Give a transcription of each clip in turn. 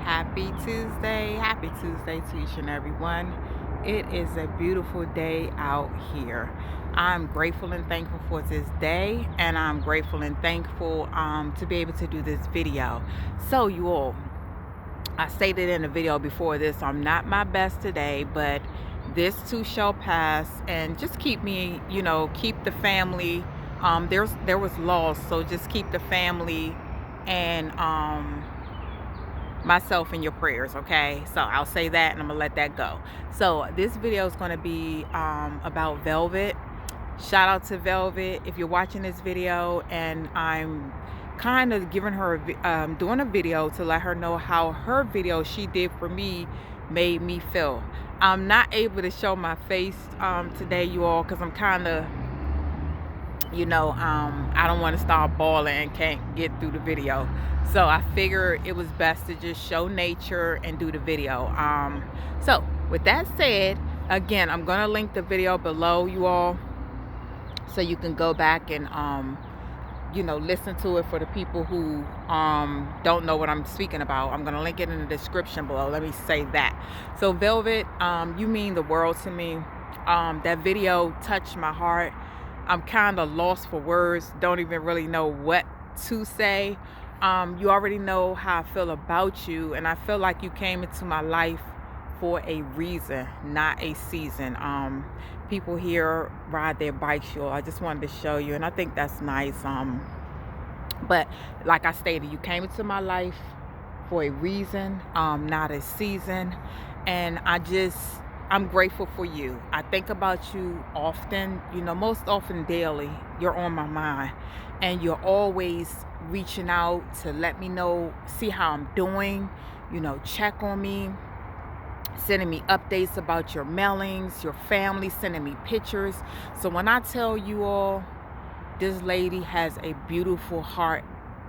Happy Tuesday. Happy Tuesday to each and every one. It is a beautiful day out here. I'm grateful and thankful for this day, and I'm grateful and thankful to be able to do this video. So, you all, I stated in the video before this, I'm not my best today, but this too shall pass, and just keep me, keep the family. There was loss, so just keep the family and myself in your prayers, okay? So I'll say that and I'm gonna let that go. So this video is gonna be about Velvet. Shout out to Velvet if you're watching this video, and I'm kind of giving her doing a video to let her know how her video she did for me made me feel. I'm not able to show my face today, you all, because I'm kind of I don't want to start bawling and can't get through the video. So I figured it was best to just show nature and do the video. So with that said, again, I'm going to link the video below, you all, so you can go back and listen to it for the people who don't know what I'm speaking about. I'm going to link it in the description below. Let me say that. So Velvet, you mean the world to me. That video touched my heart. I'm kind of lost for words, don't even really know what to say. You already know how I feel about you, and I feel like you came into my life for a reason, not a season. People here ride their bikes, y'all. I just wanted to show you, and I think that's nice. But like I stated, you came into my life for a reason, not a season, and I'm grateful for you. I think about you often, most often daily. You're on my mind, and you're always reaching out to let me know, see how I'm doing, check on me, sending me updates about your mailings, your family, sending me pictures. So when I tell you all, this lady has a beautiful heart,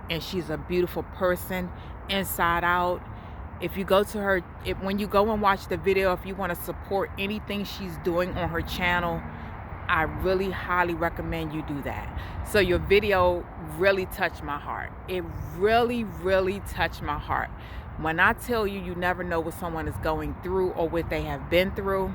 and she's a beautiful person inside out. If you go to her, when you go and watch the video, if you want to support anything she's doing on her channel, I really highly recommend you do that. So your video really touched my heart. It really, really touched my heart. When I tell you, you never know what someone is going through or what they have been through,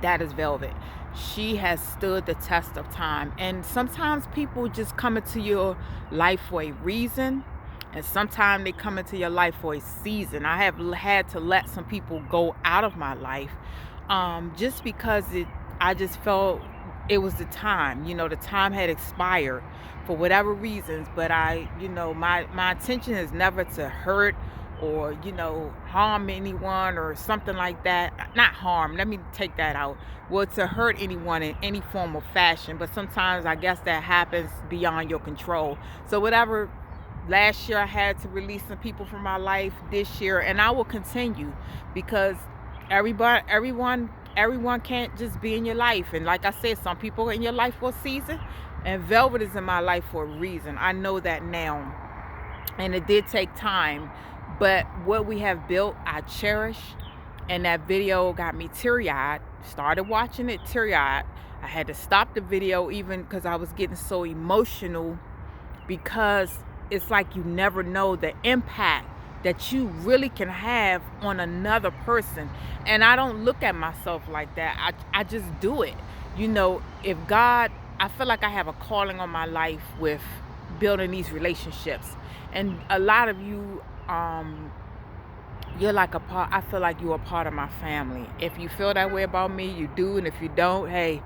that is Velvet. She has stood the test of time. And sometimes people just come into your life for a reason, and sometimes they come into your life for a season. I have had to let some people go out of my life just because I just felt it was the time. The time had expired for whatever reasons. But my intention is never to hurt or, harm anyone or something like that. Not harm, let me take that out. Well, to hurt anyone in any form or fashion. But sometimes I guess that happens beyond your control. So whatever. Last year I had to release some people from my life. This year, and I will continue, because everyone can't just be in your life. And like I said, some people are in your life for a season, and Velvet is in my life for a reason. I know that now, and it did take time, but what we have built, I cherish. And that video got me teary-eyed. Started watching it teary-eyed. I had to stop the video even because I was getting so emotional, because it's like you never know the impact that you really can have on another person. And I don't look at myself like that. I just do it. If God, I feel like I have a calling on my life with building these relationships. And a lot of you, you're like a part, I feel like you're a part of my family. If you feel that way about me, you do. And if you don't, hey,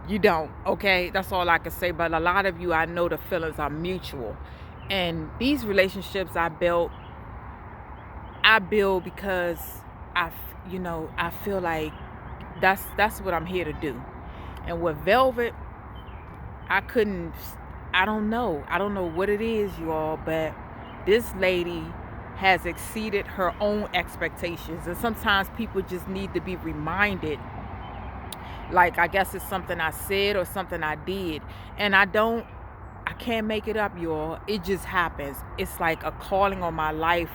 you don't, okay? That's all I can say. But a lot of you, I know the feelings are mutual. And these relationships I build because I feel like that's what I'm here to do. And with Velvet, I don't know what it is, you all, but this lady has exceeded her own expectations. And sometimes people just need to be reminded, like, I guess it's something I said or something I did, and I can't make it up, y'all. It just happens. It's like a calling on my life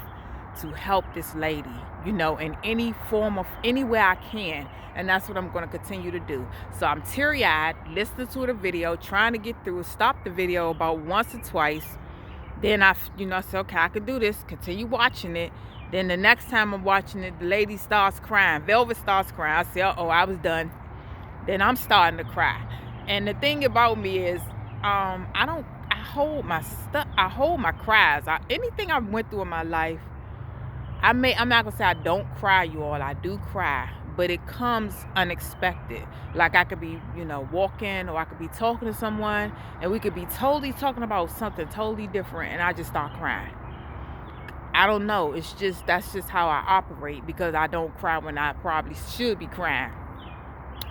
to help this lady, in any form of, any way I can. And that's what I'm going to continue to do. So I'm teary-eyed, listening to the video, trying to get through, stop the video about once or twice. Then I said, okay, I can do this, continue watching it. Then the next time I'm watching it, the lady starts crying. Velvet starts crying. I say, oh, I was done. Then I'm starting to cry. And the thing about me is, I hold my stuff. I hold my cries. Anything I went through in my life, I'm not gonna say I don't cry, you all. I do cry, but it comes unexpected. Like I could be, walking, or I could be talking to someone, and we could be totally talking about something totally different, and I just start crying. I don't know. That's just how I operate, because I don't cry when I probably should be crying.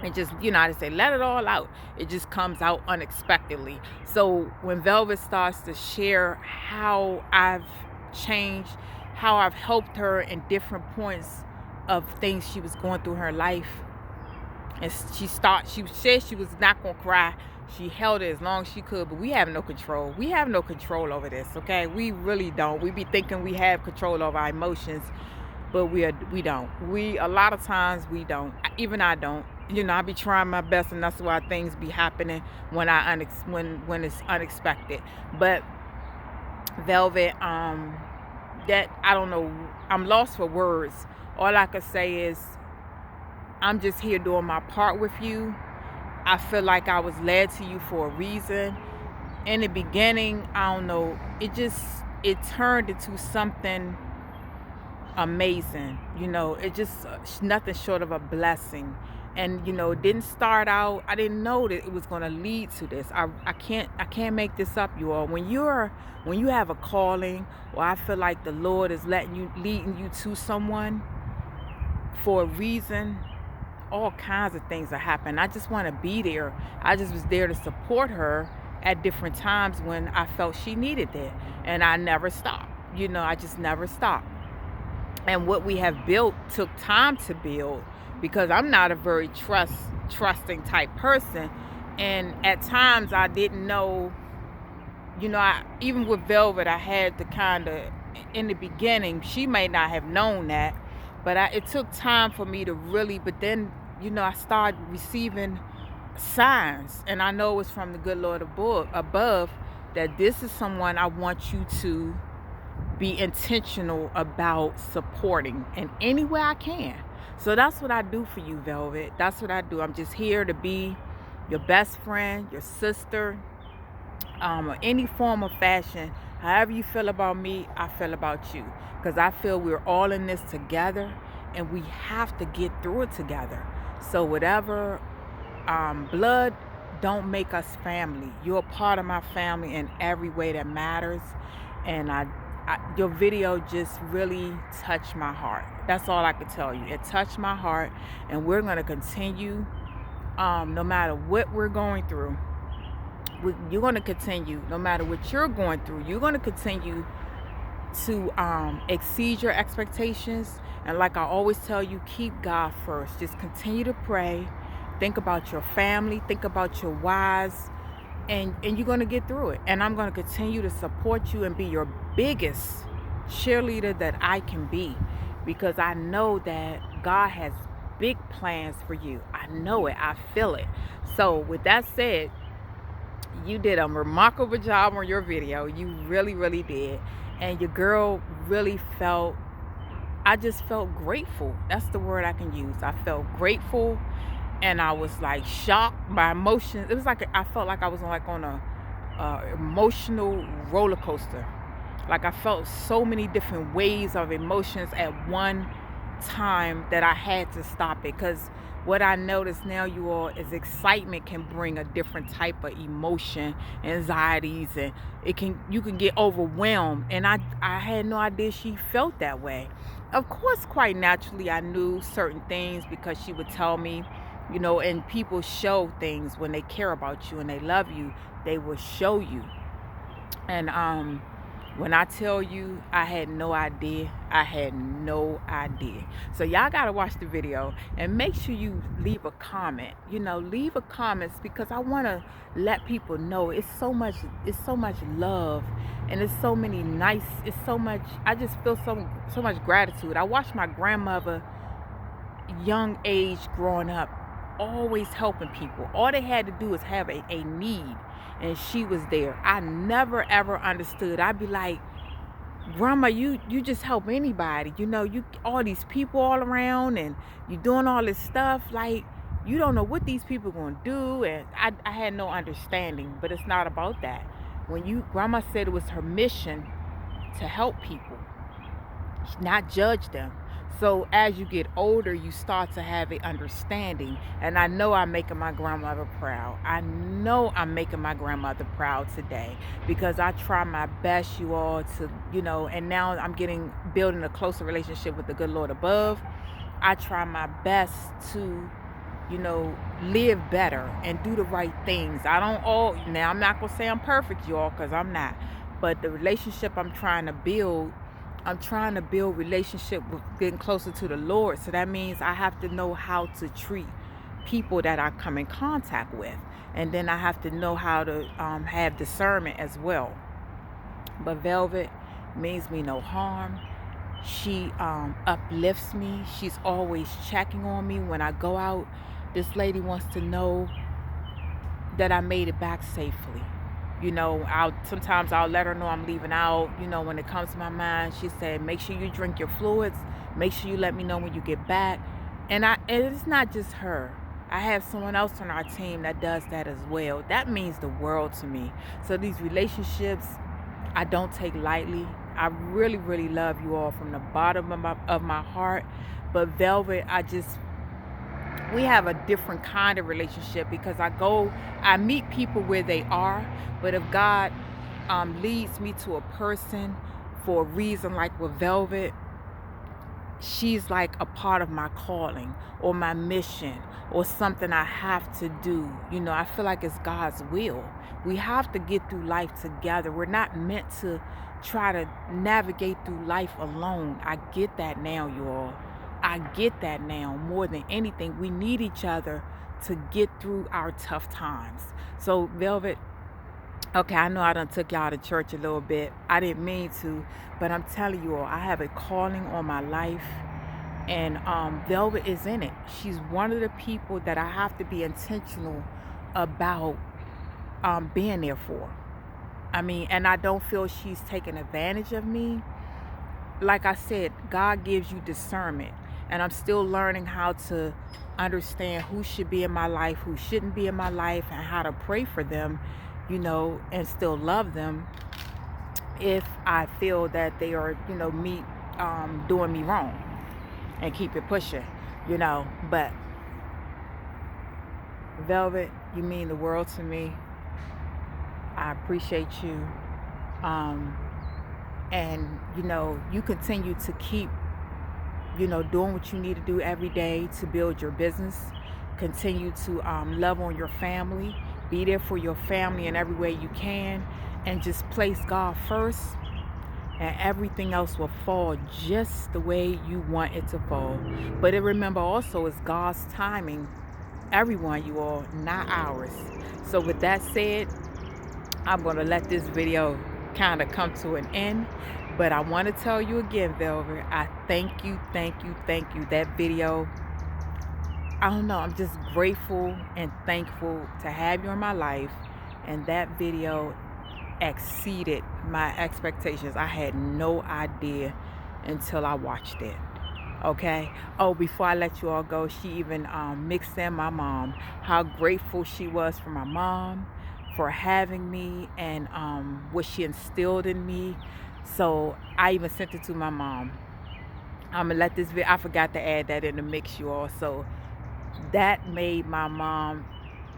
And just, I just say, let it all out. It just comes out unexpectedly. So when Velvet starts to share how I've changed, how I've helped her in different points of things she was going through in her life, and she said she was not going to cry. She held it as long as she could, but we have no control. We have no control over this, okay? We really don't. We be thinking we have control over our emotions, but we don't. A lot of times we don't. Even I don't. I be trying my best, and that's why things be happening when when it's unexpected. But Velvet, that I don't know. I'm lost for words. All I can say is I'm just here doing my part with you. I feel like I was led to you for a reason. In the beginning, I don't know, it turned into something amazing. It just nothing short of a blessing. And it didn't start out, I didn't know that it was going to lead to this. I can't make this up, you all. When you have a calling, or I feel like the Lord is leading you to someone for a reason, all kinds of things are happening. I just want to be there. I just was there to support her at different times when I felt she needed it. And I never stopped. I just never stopped. And what we have built took time to build, because I'm not a very trusting type person. And at times I didn't know, even with Velvet, I had to kind of, in the beginning, she may not have known that, but it took time for me to really, but then, I started receiving signs, and I know it's from the good Lord above, that this is someone I want you to be intentional about supporting in any way I can. So that's what I do for you, Velvet. That's what I do. I'm just here to be your best friend, your sister, or any form of fashion. However you feel about me, I feel about you, because I feel we're all in this together, and we have to get through it together. So whatever, blood don't make us family. You're a part of my family in every way that matters. And your video just really touched my heart. That's all I can tell you. It touched my heart, and we're going to continue, no matter what we're going through. You're going to continue, no matter what you're going through, you're going to continue to exceed your expectations. And like I always tell you, keep God first. Just continue to pray. Think about your family. Think about your whys. And you're going to get through it. And I'm going to continue to support you and be your biggest cheerleader that I can be, because I know that God has big plans for you. I know it. I feel it. So with that said, you did a remarkable job on your video. You really, really did. And your girl really I just felt grateful. That's the word I can use. I felt grateful, and I was like shocked. My emotions, it was like I felt like I was on a emotional roller coaster. Like I felt so many different waves of emotions at one time that I had to stop it. Because what I notice now, you all, is excitement can bring a different type of emotion, anxieties, and you can get overwhelmed. And I had no idea she felt that way. Of course, quite naturally, I knew certain things because she would tell me, and people show things when they care about you and they love you. They will show you. And when I tell you, I had no idea. I had no idea. So y'all gotta watch the video and make sure you leave a comment. Leave a comment, because I want to let people know it's so much love, and it's so many nice. It's so much. I just feel so much gratitude. I watched my grandmother, young age, growing up, always helping people. All they had to do was have a need, and she was there. I never ever understood. I'd be like, Grandma, you just help anybody. You all these people all around, and you doing all this stuff. Like, you don't know what these people gonna do. And I had no understanding, but it's not about that. Grandma said it was her mission to help people, not judge them. So as you get older, you start to have a understanding. And I know I'm making my grandmother proud. I know I'm making my grandmother proud today, because I try my best, you all, and now I'm building a closer relationship with the good Lord above. I try my best to, live better and do the right things. Now I'm not gonna say I'm perfect, y'all, because I'm not. But the relationship I'm trying to build relationship with getting closer to the Lord. So that means I have to know how to treat people that I come in contact with. And then I have to know how to have discernment as well. But Velvet means me no harm. She uplifts me. She's always checking on me when I go out. This lady wants to know that I made it back safely. Sometimes I'll let her know I'm leaving out. When it comes to my mind, she said, make sure you drink your fluids. Make sure you let me know when you get back. And it's not just her. I have someone else on our team that does that as well. That means the world to me. So these relationships, I don't take lightly. I really, really love you all from the bottom of my heart. But Velvet, we have a different kind of relationship, because I meet people where they are. But if God leads me to a person for a reason, like with Velvet, she's like a part of my calling or my mission or something I have to do. I feel like it's God's will. We have to get through life together. We're not meant to try to navigate through life alone. I get that now, you all. I get that now more than anything. We need each other to get through our tough times. So, Velvet, okay, I know I done took y'all to church a little bit. I didn't mean to, but I'm telling you all, I have a calling on my life, and Velvet is in it. She's one of the people that I have to be intentional about being there for. And I don't feel she's taking advantage of me. Like I said, God gives you discernment, and I'm still learning how to understand who should be in my life, who shouldn't be in my life, and how to pray for them, and still love them if I feel that they are, doing me wrong, and keep it pushing, But Velvet, you mean the world to me. I appreciate you. And you continue to keep doing what you need to do every day to build your business. Continue to love on your family. Be there for your family in every way you can, and just place God first, and everything else will fall just the way you want it to fall. But remember also, it's God's timing. Everyone, you all, not ours. So with that said, I'm going to let this video kind of come to an end. But I want to tell you again, Velvet, I thank you, thank you, thank you. That video, I don't know, I'm just grateful and thankful to have you in my life. And that video exceeded my expectations. I had no idea until I watched it. Okay. Oh, before I let you all go, she even mixed in my mom. How grateful she was for my mom, for having me, and what she instilled in me. So I even sent it to my mom. I'm gonna let this video. I forgot to add that in the mix, you all. So that made my mom,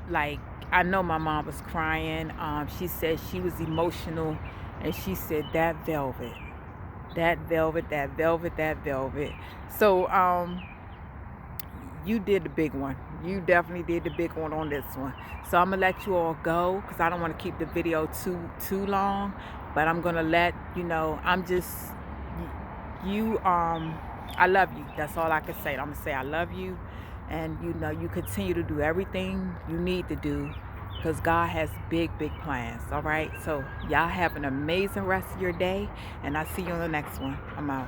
like, I know my mom was crying. She said she was emotional, and she said, that Velvet, that Velvet, that Velvet, that Velvet. So you did the big one. You definitely did the big one on this one. So I'm gonna let you all go, because I don't want to keep the video too long. But I'm gonna let I'm just you. I love you. That's all I can say. I'm gonna say I love you, and you continue to do everything you need to do, because God has big plans. All right. So y'all have an amazing rest of your day, and I'll see you on the next one. I'm out.